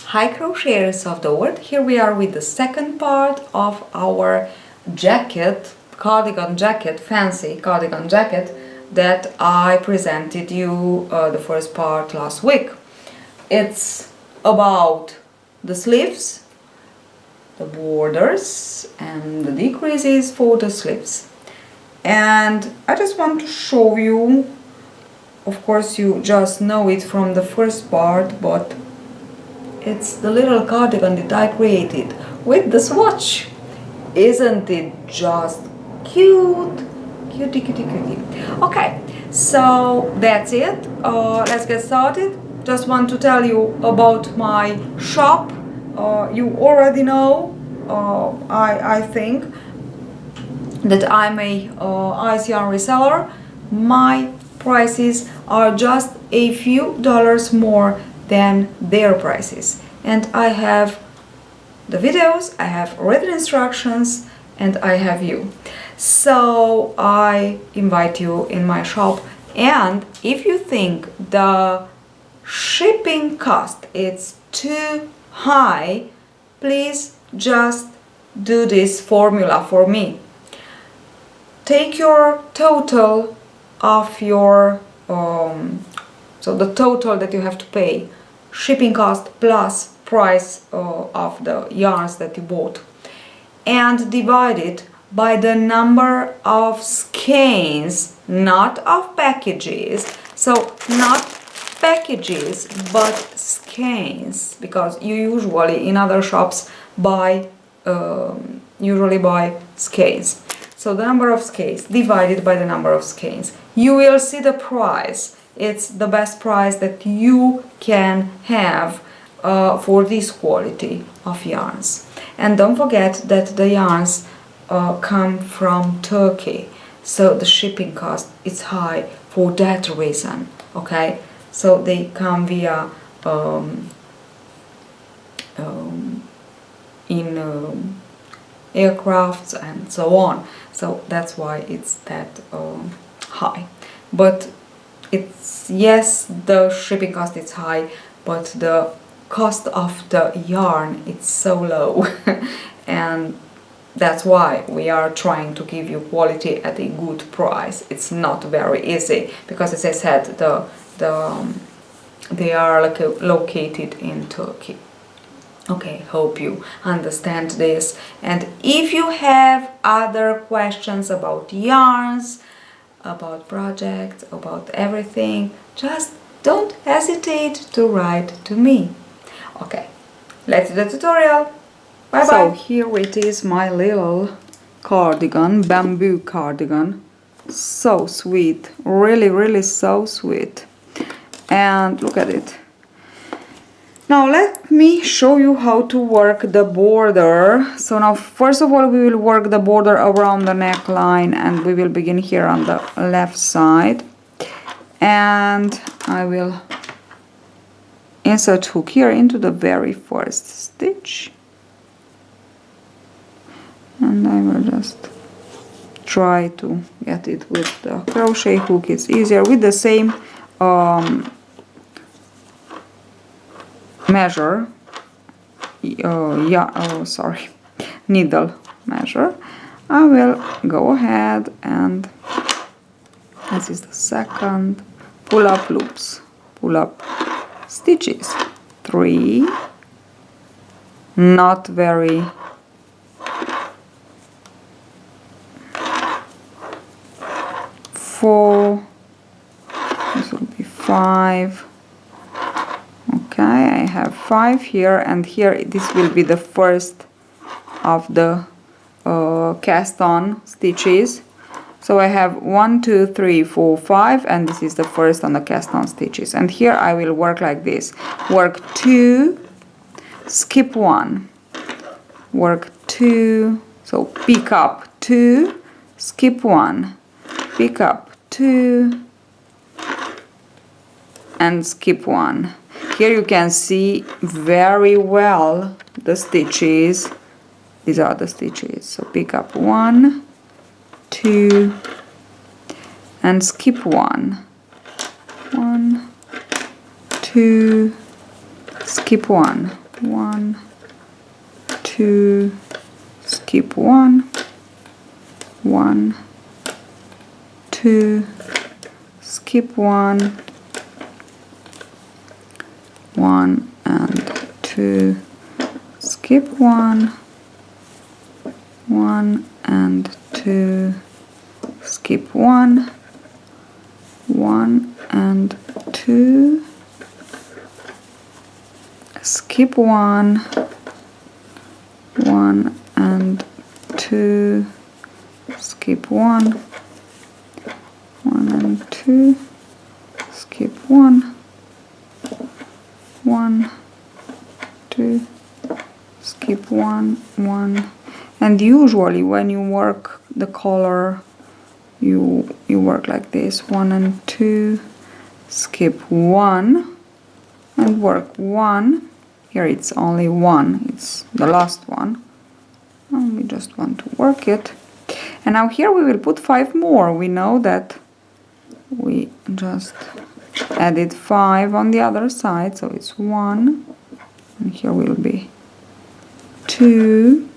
Hi crocheters of the world, here we are with the second part of our jacket, cardigan jacket, fancy cardigan jacket that I presented you the first part last week. It's about the sleeves, the borders and the decreases for the sleeves. And I just want to show you, of course you just know it from the first part, but it's the little cardigan that I created with the swatch. Isn't it just cute? Cutie, cutie, cutie. Okay, so that's it. Let's get started. Just want to tell you about my shop. You already know, I think, that I'm a ice yarn reseller. My prices are just a few dollars more than their prices, and I have the videos, I have written instructions, and I have you. So I invite you in my shop, and if you think the shipping cost is too high, please just do this formula for me. Take your total of your so the total that you have to pay, shipping cost plus price of the yarns that you bought, and divide it by the number of skeins, not of packages. So not packages but skeins, because you usually in other shops buy usually buy skeins. So the number of skeins divided by the number of skeins. You will see the price. It's the best price that you can have for this quality of yarns. And don't forget that the yarns come from Turkey, so the shipping cost is high for that reason. Okay, so they come via in aircrafts and so on. So that's why it's that high. But it's, yes, the shipping cost is high, but the cost of the yarn it's so low and that's why we are trying to give you quality at a good price. It's not very easy because, as I said, they are located in Turkey. Okay, hope you understand this. And if you have other questions about yarns, about projects, about everything, just don't hesitate to write to me. Okay, let's do the tutorial. Bye bye. So here it is, my little cardigan, bamboo cardigan. So sweet, really, really so sweet. And look at it. Now let me show you how to work the border. So now first of all we will work the border around the neckline, and we will begin here on the left side. And I will insert hook here into the very first stitch. And I will just try to get it with the crochet hook. It's easier with the same measure, needle measure. I will go ahead, and this is the second pull up loops, pull up stitches, 3, not very, 4, this will be 5. Okay, I have 5 here, and here this will be the first of the cast on stitches. So I have 1, 2, 3, 4, 5, and this is the first on the cast on stitches. And here I will work like this: work 2, skip 1, work 2, so pick up 2, skip 1, pick up 2, and skip 1. Here you can see very well the stitches. These are the stitches. So pick up 1, 2, and skip 1. 1, 2, skip 1. 1, 2, skip 1, 1, 2, skip 1, 1 and 2, skip 1, 1 and 2, skip 1, 1 and 2, skip 1, 1 and 2, skip 1, 1 and 2, skip 1, 1, 2, skip 1, 1, and usually when you work the color you work like this, 1 and 2, skip 1 and work 1. Here it's only 1, it's the last one, and we just want to work it. And now here we will put 5 more. We know that we just added 5 on the other side, so it's 1, and here will be 2,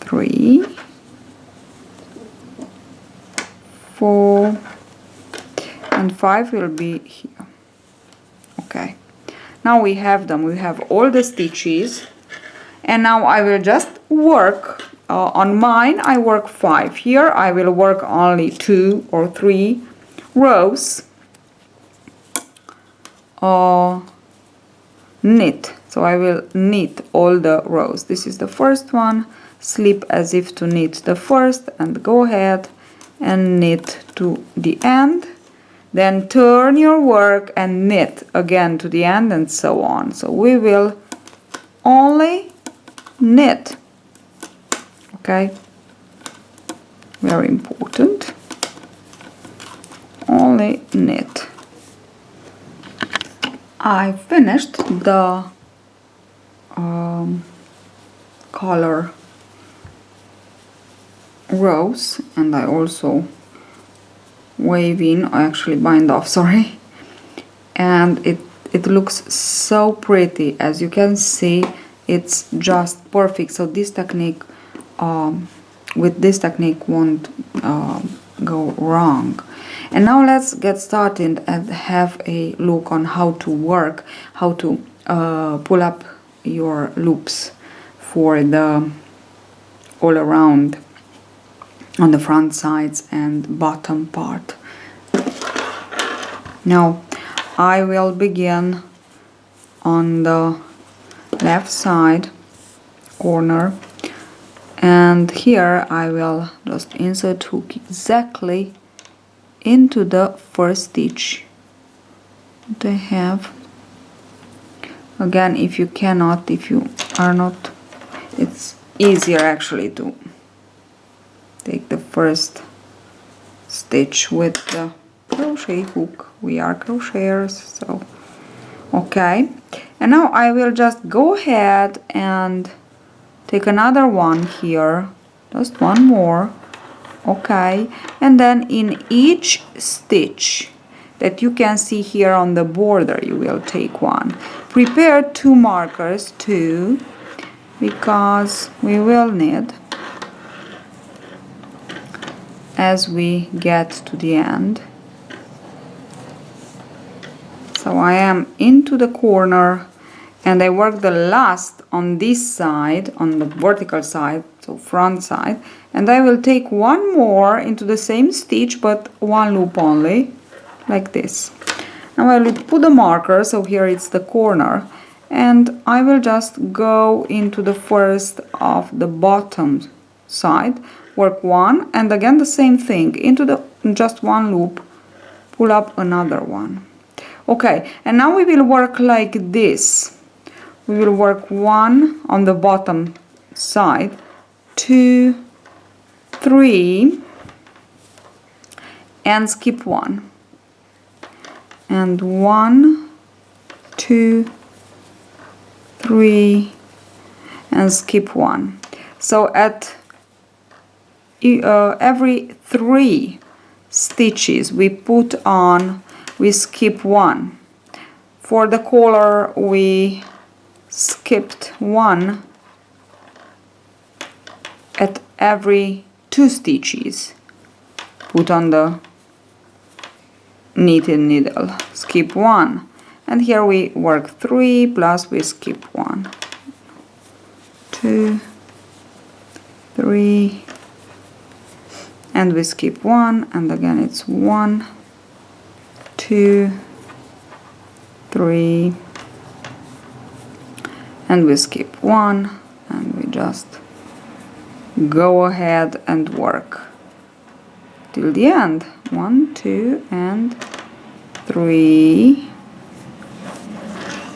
3, 4, and 5 will be here. Okay, now we have them, we have all the stitches, and now I will just work on mine. I work 5. Here I will work only 2 or 3 rows knit. So I will knit all the rows. This is the first one, slip as if to knit the first, and go ahead and knit to the end. Then turn your work and knit again to the end, and so on. So we will only knit. Okay, very important. Only knit. I finished the color rows, and I also wave in, I actually bind off, sorry, and it looks so pretty. As you can see, it's just perfect. So this technique, with this technique, won't go wrong. And now let's get started and have a look on how to work, how to pull up your loops for the all around on the front sides and bottom part. Now I will begin on the left side corner, and here I will just insert hook exactly into the first stitch that I have. Again, if you cannot, if you are not, it's easier actually to take the first stitch with the crochet hook. We are crocheters, so okay. And now I will just go ahead and take another one here, just one more, okay. And then in each stitch that you can see here on the border, you will take one. Prepare 2 markers too, because we will need as we get to the end. So I am into the corner, and I work the last on this side, on the vertical side, so front side, and I will take one more into the same stitch, but 1 loop only, like this. Now I will put the marker, so here it's the corner, and I will just go into the first of the bottom side, work 1, and again the same thing, into the just 1 loop, pull up another one. Okay, and now we will work like this. We will work 1 on the bottom side, 2, 3, and skip 1, and 1, 2, 3, and skip 1. So at every 3 stitches we put on, we skip 1. For the collar we skipped one at every 2 stitches. Put on the knitting needle, skip 1, and here we work 3 plus we skip 1, 2, 3, and we skip 1, and again it's 1, 2, 3, and we skip 1, and we just go ahead and work till the end. 1, 2, and 3,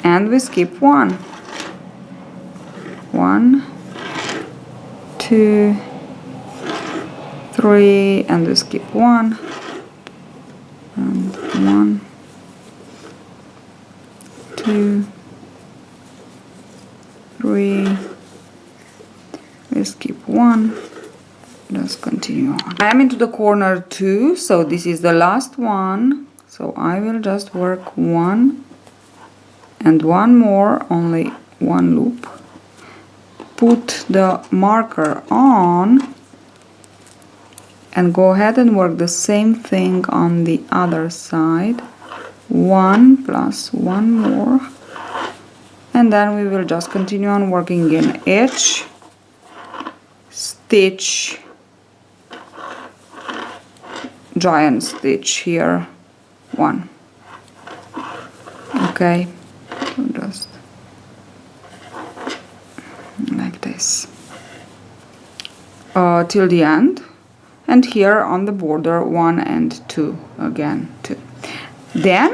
and we skip 1, 1, 2, 3, and we skip 1, and 1, 2, 3, we skip 1. Let's continue on. I am into the corner 2, so this is the last one, so I will just work 1 and 1 more, only 1 loop. Put the marker on and go ahead and work the same thing on the other side. 1 plus 1 more, and then we will just continue on working in each stitch, giant stitch here, 1. Okay, so just like this till the end, and here on the border 1 and 2, again 2. Then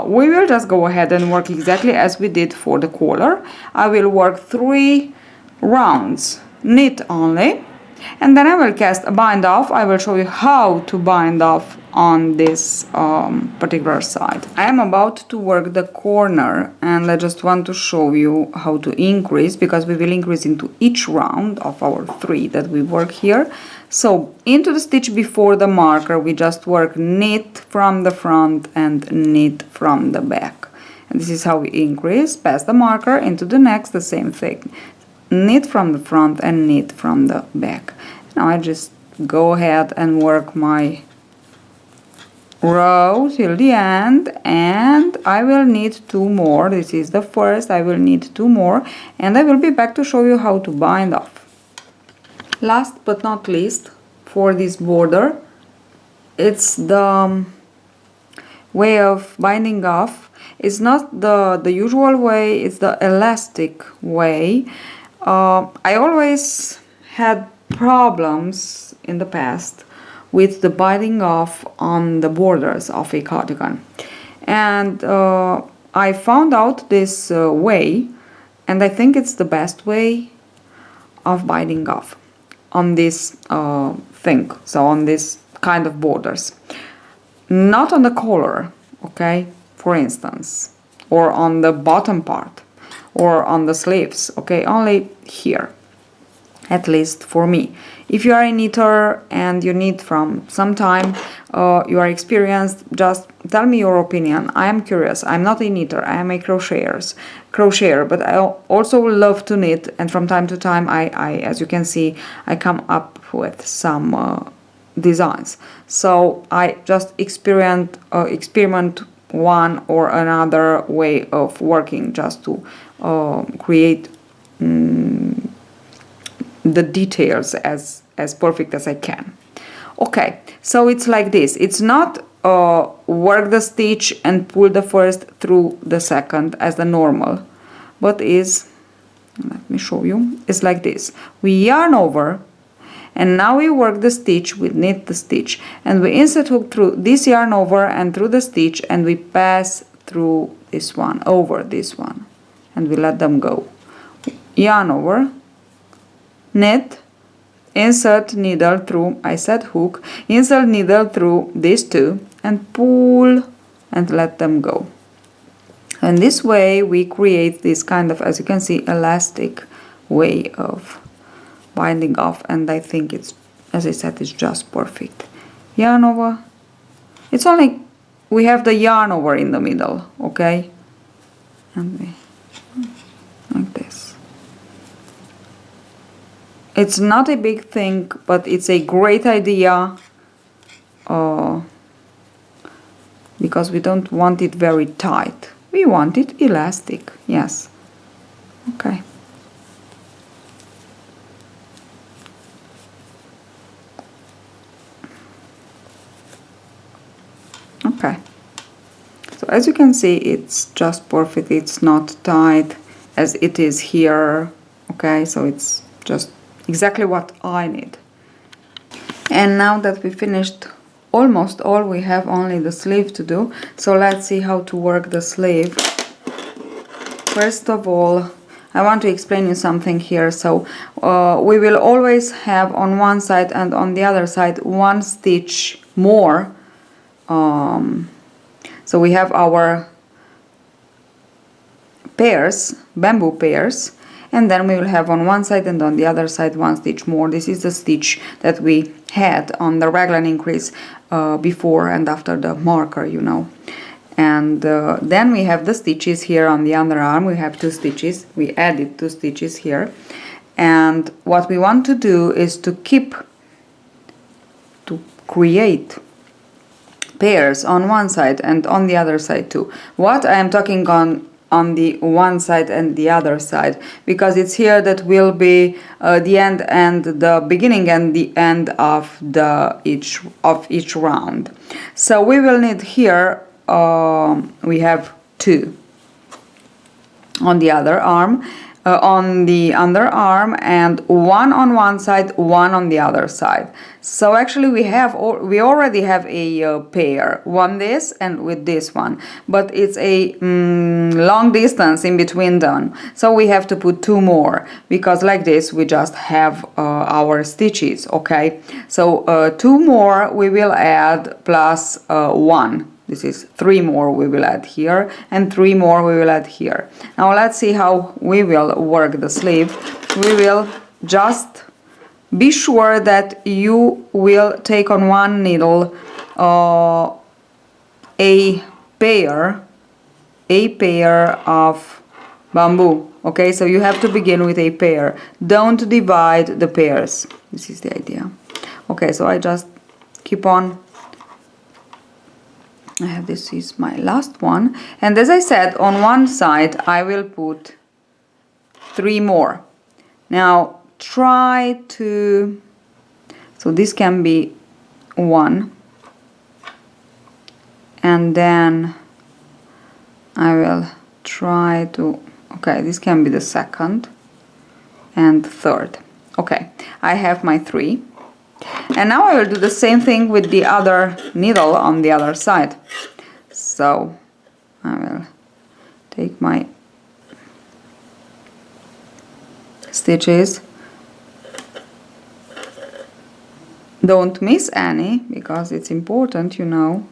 we will just go ahead and work exactly as we did for the collar. I will work 3 rounds, knit only, and then I will cast a bind off. I will show you how to bind off on this particular side. I am about to work the corner, and I just want to show you how to increase, because we will increase into each round of our 3 that we work here. So into the stitch before the marker we just work knit from the front and knit from the back, and this is how we increase. Pass the marker into the next, the same thing, knit from the front and knit from the back. Now I just go ahead and work my row till the end, and I will knit 2 more. This is the first, I will knit 2 more, and I will be back to show you how to bind off. Last but not least, for this border, it's the way of binding off. It's not the usual way, it's the elastic way. I always had problems in the past with the binding off on the borders of a cardigan, and I found out this way, and I think it's the best way of binding off on this thing, so on this kind of borders, not on the collar, okay, for instance, or on the bottom part, or on the sleeves, okay, only here, at least for me. If you are a knitter and you knit from some time, you are experienced, just tell me your opinion. I am curious. I'm not a knitter, I am a crocheter, but I also love to knit, and from time to time I as you can see, I come up with some designs. So I just experiment one or another way of working, just to create the details as perfect as I can. Okay, so it's like this. It's not work the stitch and pull the first through the second as the normal, but is, let me show you, it's like this. We yarn over, and now we work the stitch, we knit the stitch, and we insert hook through this yarn over and through the stitch, and we pass through this one, over this one, and we let them go. Yarn over, knit, insert needle through, I said hook, insert needle through these two, and pull and let them go. And this way we create this kind of, as you can see, elastic way of binding off, and I think it's, as I said, it's just perfect. Yarn over, it's only, we have the yarn over in the middle, okay, and we like this. It's not a big thing, but it's a great idea because we don't want it very tight. We want it elastic, yes. Okay. Okay. So as you can see, it's just perfect. It's not tight as it is here. Okay, so it's just exactly what I need. And now that we finished almost all, we have only the sleeve to do. So let's see how to work the sleeve. First of all, I want to explain you something here. So we will always have on one side and on the other side one stitch more. So we have our pairs, bamboo pairs, and then we will have on one side and on the other side one stitch more. This is the stitch that we had on the raglan increase before and after the marker, you know. And then we have the stitches here on the underarm. We have 2 stitches. We added 2 stitches here. And what we want to do is to create pairs on one side and on the other side too. What I am talking on the one side and the other side, because it's here that will be the end and the beginning and the end of each round. So we will need here we have 2 on the other arm, on the underarm, and 1 on one side, 1 on the other side. So actually we already have a pair, one this and with this one, but it's a long distance in between them. So we have to put 2 more, because like this we just have our stitches. Okay, so 2 more we will add plus 1. This is 3 more we will add here, and 3 more we will add here. Now let's see how we will work the sleeve. We will just be sure that you will take on one needle a pair of bamboo. Okay, so you have to begin with a pair. Don't divide the pairs. This is the idea. Okay, so I just keep on. This is my last one, and as I said, on one side I will put 3 more. Now try to, so this can be 1, and then I will try to, okay, this can be the second and third. Okay, I have my 3. And now I will do the same thing with the other needle on the other side. So I will take my stitches. Don't miss any, because it's important, you know.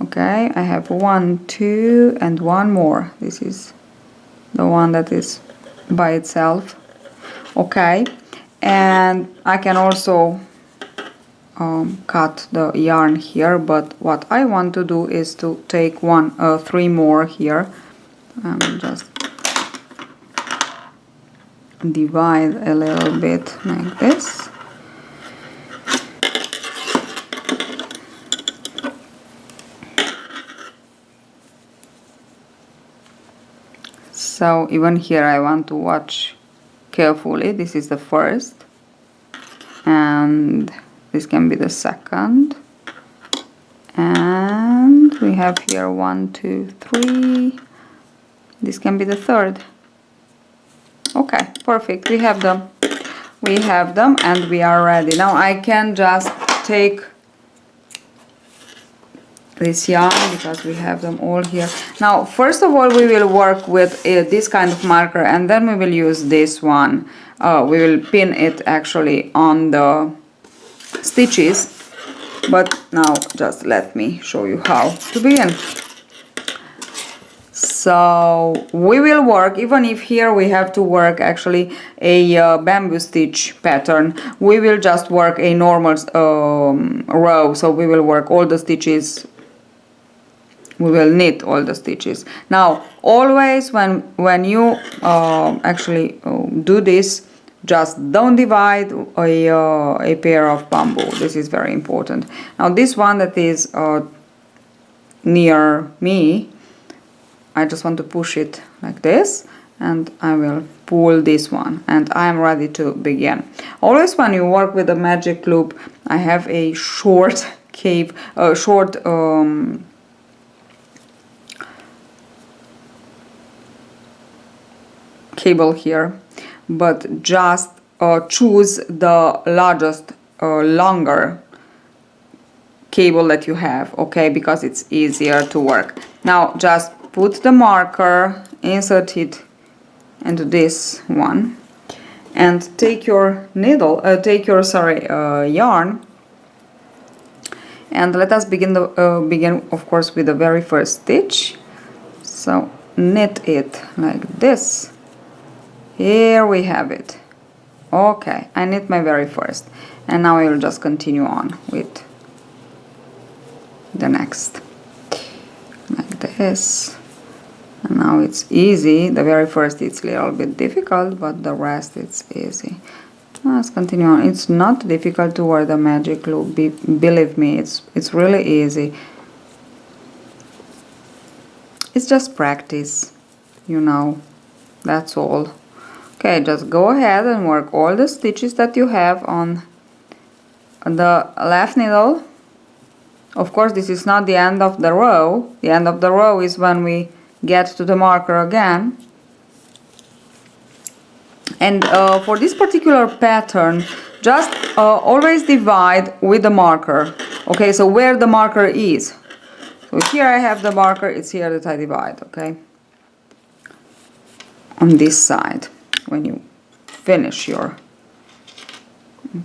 Okay, I have 1, 2, and 1 more. This is the one that is by itself. Okay, and I can also cut the yarn here, but what I want to do is to take 3 more here and just divide a little bit like this. So even here I want to watch carefully. This is the first, and this can be the second, and we have here 1, 2, 3. This can be the third. Okay, perfect. We have them. We have them, and we are ready. Now I can just take this yarn, because we have them all here. Now first of all we will work with this kind of marker, and then we will use this one. We will pin it actually on the stitches, but now just let me show you how to begin. So we will work, even if here we have to work actually a bamboo stitch pattern, we will just work a normal row. So we will work all the stitches we will knit all the stitches. Now always when you actually do this, just don't divide a pair of bamboo. This is very important. Now this one that is near me, I just want to push it like this, and I will pull this one, and I am ready to begin. Always when you work with a magic loop, I have a short cable, cable here, but just choose the largest longer cable that you have, okay, because it's easier to work. Now just put the marker, insert it into this one, and take your needle, yarn, and let us begin of course with the very first stitch. So knit it like this. Here we have it. Okay, I knit my very first, and now I will just continue on with the next, like this. And now it's easy. The very first it's a little bit difficult, but the rest it's easy. Let's continue on. It's not difficult to wear the magic loop, believe me, it's really easy. It's just practice, you know, that's all. Okay, just go ahead and work all the stitches that you have on the left needle. Of course, this is not the end of the row. The end of the row is when we get to the marker again. And for this particular pattern, just always divide with the marker. Okay, so where the marker is. So here I have the marker, it's here that I divide, okay? On this side, when you finish your,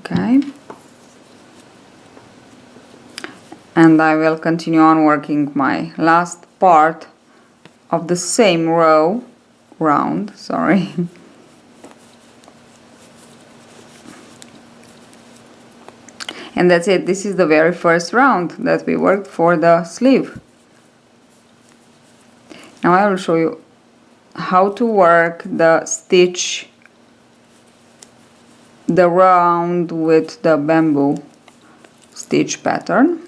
okay? And I will continue on working my last part of the same round, sorry. And that's it. This is the very first round that we worked for the sleeve. Now I will show you how to work the stitch, the round with the bamboo stitch pattern.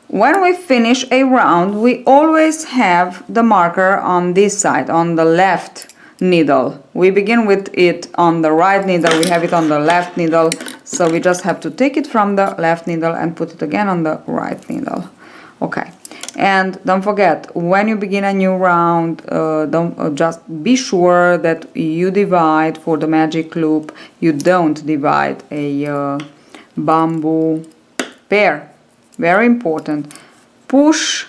When we finish a round, we always have the marker on this side, on the left needle. We begin with it on the right needle, we have it on the left needle, so we just have to take it from the left needle and put it again on the right needle. Okay. And don't forget, when you begin a new round, just be sure that you divide for the magic loop. You don't divide a bamboo pair. Very important. Push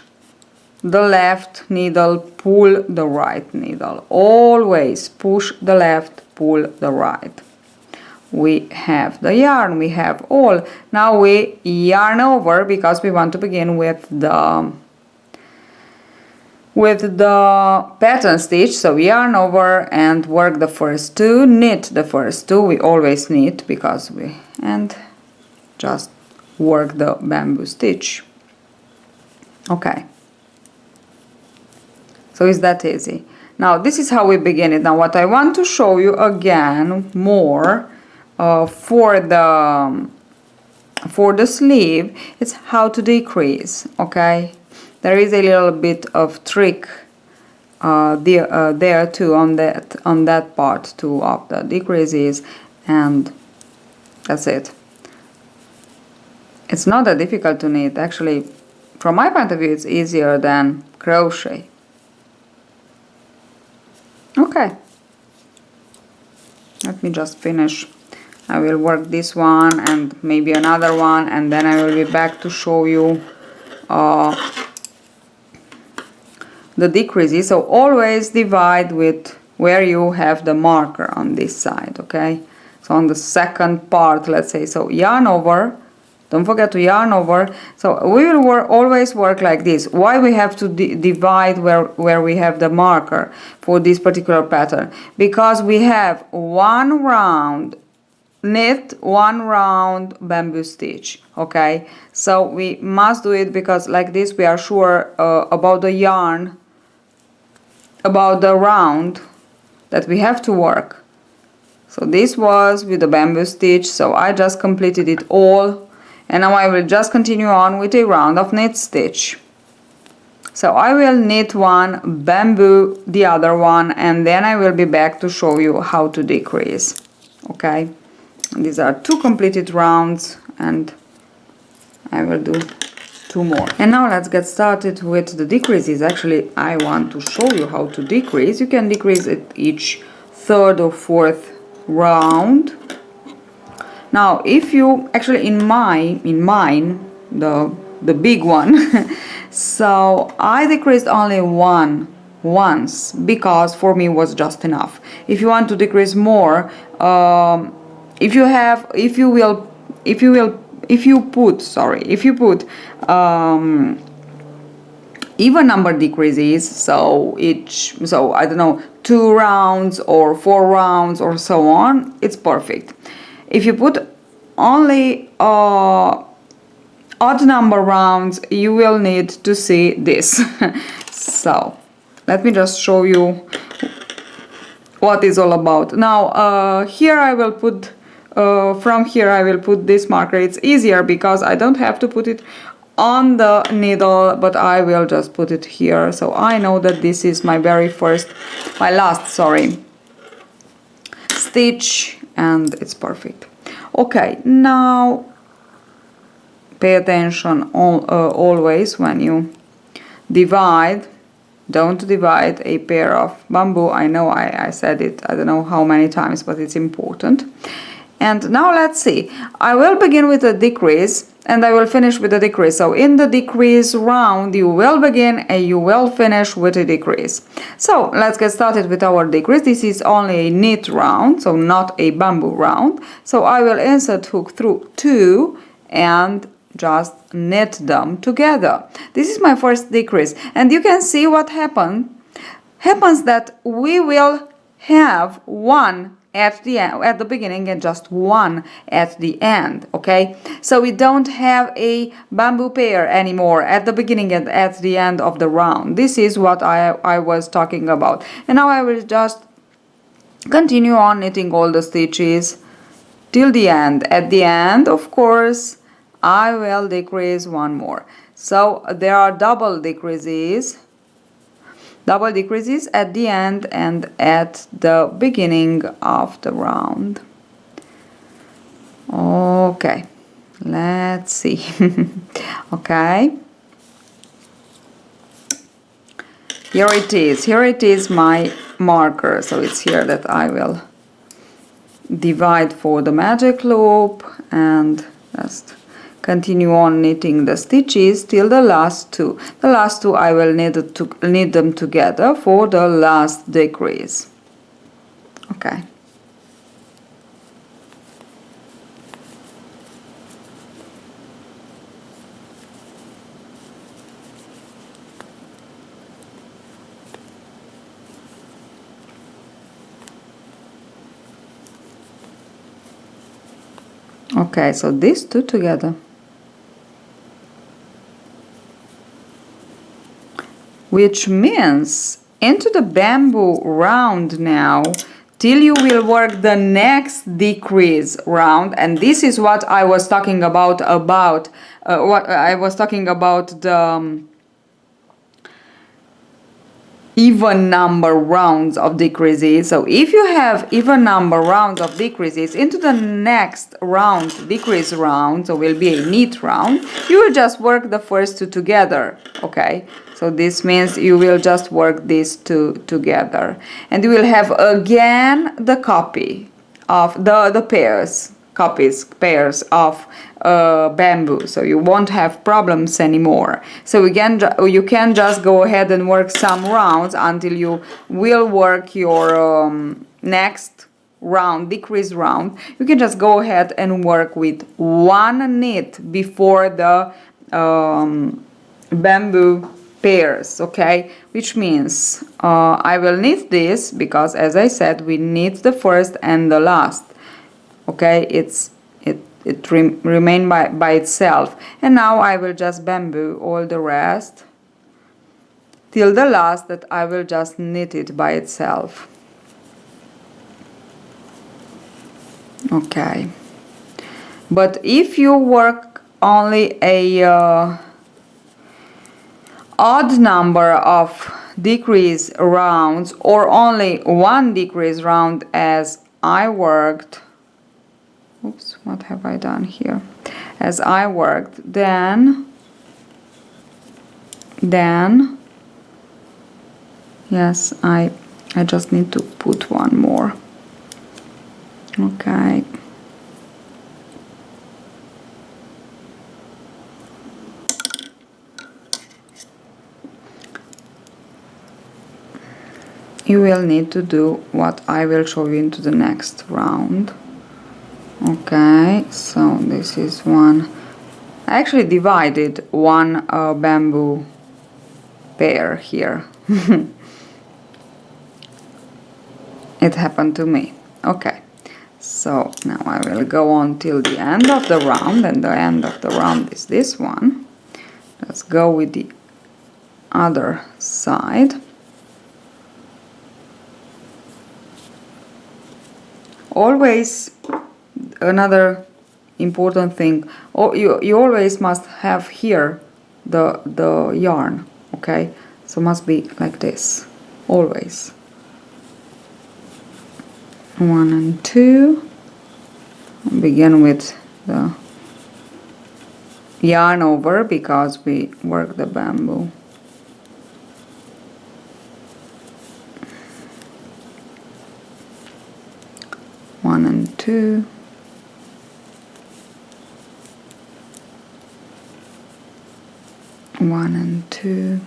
the left needle, pull the right needle. Always push the left, pull the right. We have the yarn, we have all. Now we yarn over because we want to begin with the pattern stitch. So we yarn over and work the first two, knit the first two. We always knit because and just work the bamboo stitch. Okay, so it's that easy. Now this is how we begin it. Now what I want to show you again more for the sleeve, it's how to decrease. Okay, there is a little bit of trick there too on that part too of the decreases, and that's it. It's not that difficult to knit. Actually, from my point of view, it's easier than crochet. Okay, let me just finish. I will work this one and maybe another one, and then I will be back to show you the decreases. So always divide with where you have the marker on this side, okay? So on the second part, let's say, so yarn over. Don't forget to yarn over. So we will always work like this. Why we have to divide where we have the marker for this particular pattern? Because we have one round knit one round bamboo stitch. Okay, so we must do it because like this we are sure about the yarn, about the round that we have to work. So this was with the bamboo stitch, so I just completed it all, and now I will just continue on with a round of knit stitch. So I will knit one, bamboo the other one, and then I will be back to show you how to decrease. Okay, and these are 2 completed rounds, and I will do 2 more. And now let's get started with the decreases. Actually, I want to show you how to decrease. You can decrease at each 3rd or 4th round. Now if you actually in mine the big one so I decreased only once because for me was just enough. If you want to decrease more, if you put even number decreases, so I don't know, 2 rounds or 4 rounds or so on, it's perfect. If you put only odd number rounds, you will need to see this. So let me just show you what it's all about. Now here I will put from here I will put this marker. It's easier because I don't have to put it on the needle, but I will just put it here, so I know that this is my last stitch, and it's perfect. Okay, now pay attention always when you divide. Don't divide a pair of bamboo. I know I said it, I don't know how many times, but it's important. And now let's see. I will begin with a decrease and I will finish with a decrease. So in the decrease round, you will begin and you will finish with a decrease. So let's get started with our decrease. This is only a knit round, so not a bamboo round. So I will insert hook through 2 and just knit them together. This is my first decrease, and you can see what happens that we will have one at the end, at the beginning, and just one at the end. Okay, so we don't have a bamboo pair anymore at the beginning and at the end of the round. This is what I was talking about. And now I will just continue on knitting all the stitches till the end. At the end, of course, I will decrease one more. So there are double decreases at the end and at the beginning of the round. Okay, let's see. Okay, here it is my marker, so it's here that I will divide for the magic loop and just continue on knitting the stitches till the last two. The last two I will knit them together for the last decrease. Okay. Okay, so these two together. Which means into the bamboo round now till you will work the next decrease round, and this is what I was talking about the even number rounds of decreases. So if you have even number rounds of decreases into the next round, decrease round, so will be a knit round, you will just work the first two together. Okay, so this means you will just work these two together, and you will have again the copy of the pairs of bamboo, so you won't have problems anymore. So again, you can just go ahead and work some rounds until you will work your next round, decrease round. You can just go ahead and work with one knit before the bamboo pairs. Okay, which means I will knit this because, as I said, we knit the first and the last. okay, it remain by itself. And now I will just bamboo all the rest till the last that I will just knit it by itself. Okay, but if you work only a odd number of decrease rounds or only one decrease round as I worked, oops, what have I done here, as I worked, then yes, I just need to put one more. Okay, you will need to do what I will show you into the next round. Okay, so this is one. I actually divided one bamboo pair here. It happened to me. Okay, so now I will go on till the end of the round, and the end of the round is this one. Let's go with the other side. Always, another important thing, you always must have here the yarn, okay, so must be like this, always. 1 and 2. Begin with the yarn over because we work the bamboo. One and 2. 1 and 2.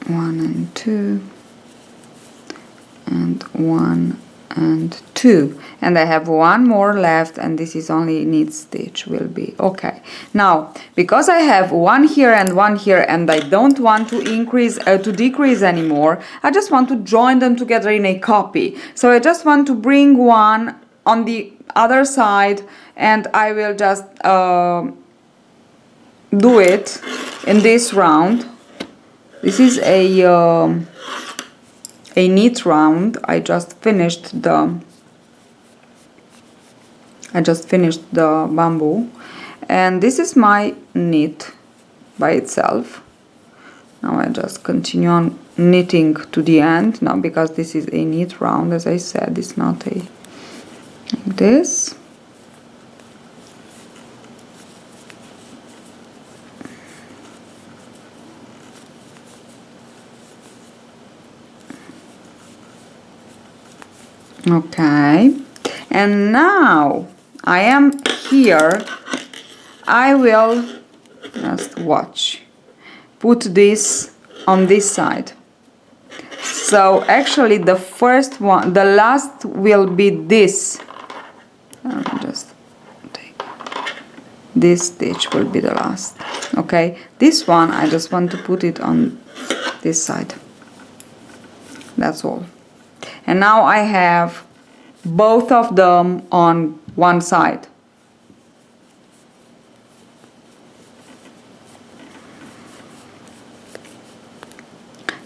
1 and 2. And 1 and 2, and I have one more left, and this is only knit stitch will be okay. Now because I have one here and one here, and I don't want to increase to decrease anymore, I just want to join them together in a copy. So I just want to bring one on the other side, and I will just do it in this round. This is a knit round. I just finished the bamboo, and this is my knit by itself. Now I just continue on knitting to the end now, because this is a knit round, as I said, it's not a like this. Okay, and now I am here. I will just watch, put this on this side. So actually the first one, the last will be this. I'll just take this stitch will be the last. Okay, this one I just want to put it on this side. That's all. And now I have both of them on one side.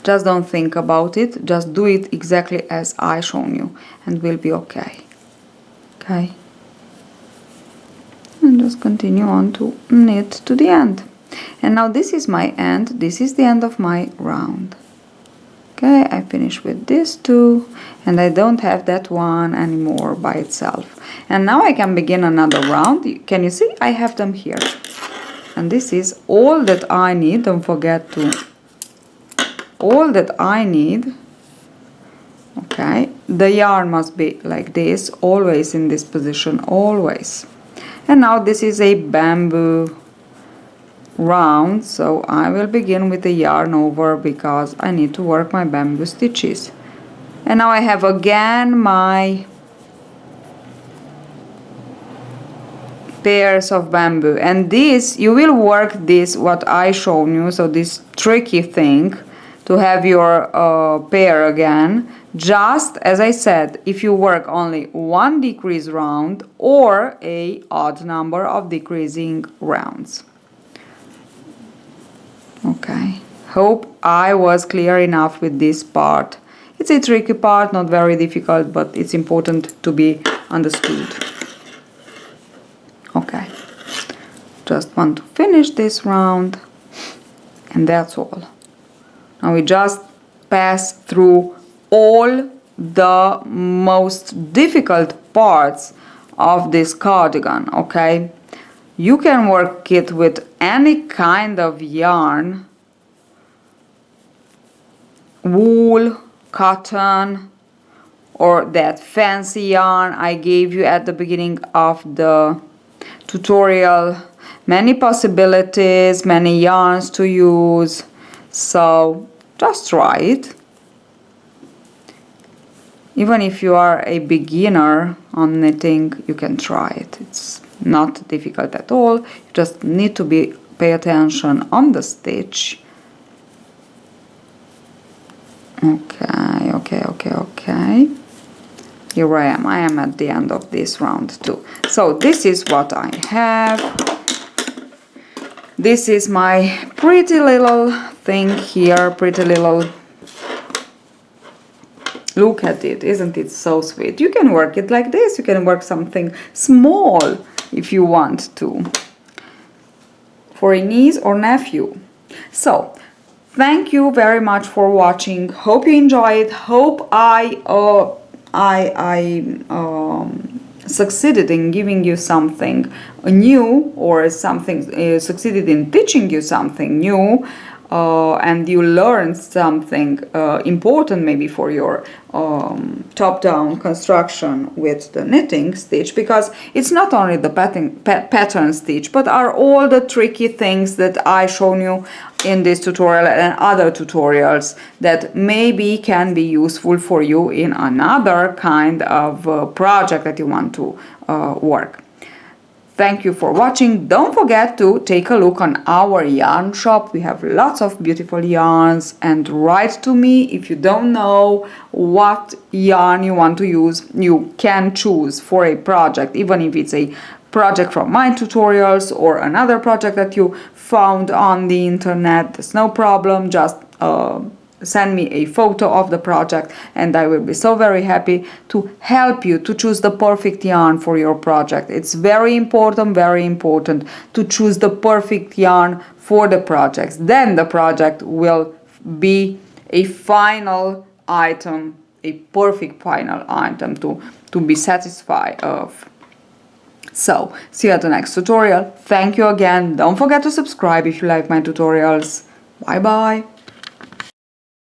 Just don't think about it, just do it exactly as I shown you, and we'll be okay. Okay? And just continue on to knit to the end. And now this is my end, this is the end of my round. Okay, I finish with this two, and I don't have that one anymore by itself. And now I can begin another round. Can you see? I have them here. And this is all that I need. Don't forget to... all that I need. Okay, the yarn must be like this, always in this position, always. And now this is a bamboo round, so I will begin with the yarn over because I need to work my bamboo stitches. And now I have again my pairs of bamboo, and this you will work this what I shown you, so this tricky thing to have your pair again. Just as I said, if you work only one decrease round or a odd number of decreasing rounds. Okay, hope I was clear enough with this part. It's a tricky part, not very difficult, but it's important to be understood. Okay, just want to finish this round, and that's all. Now we just pass through all the most difficult parts of this cardigan, okay? You can work it with any kind of yarn, wool, cotton, or that fancy yarn I gave you at the beginning of the tutorial. Many possibilities, many yarns to use, so just try it. Even if you are a beginner on knitting, you can try it. It's not difficult at all. You just need to pay attention on the stitch. Okay. Here I am. I am at the end of this round too. So this is what I have. This is my pretty little thing here, pretty little. Look at it, isn't it so sweet? You can work it like this, you can work something small if you want to, for a niece or nephew. So, thank you very much for watching. Hope you enjoyed. Hope I succeeded in giving you something new, or something succeeded in teaching you something new. And you learned something important maybe for your top-down construction with the knitting stitch, because it's not only the pattern stitch, but are all the tricky things that I shown you in this tutorial and other tutorials that maybe can be useful for you in another kind of project that you want to work. Thank you for watching. Don't forget to take a look on our yarn shop. We have lots of beautiful yarns, and write to me if you don't know what yarn you want to use. You can choose for a project, even if it's a project from my tutorials or another project that you found on the internet. There's no problem. Just send me a photo of the project, and I will be so very happy to help you to choose the perfect yarn for your project. It's very important to choose the perfect yarn for the projects. Then the project will be a final item, a perfect final item to be satisfied of. So, see you at the next tutorial. Thank you again. Don't forget to subscribe if you like my tutorials. Bye bye.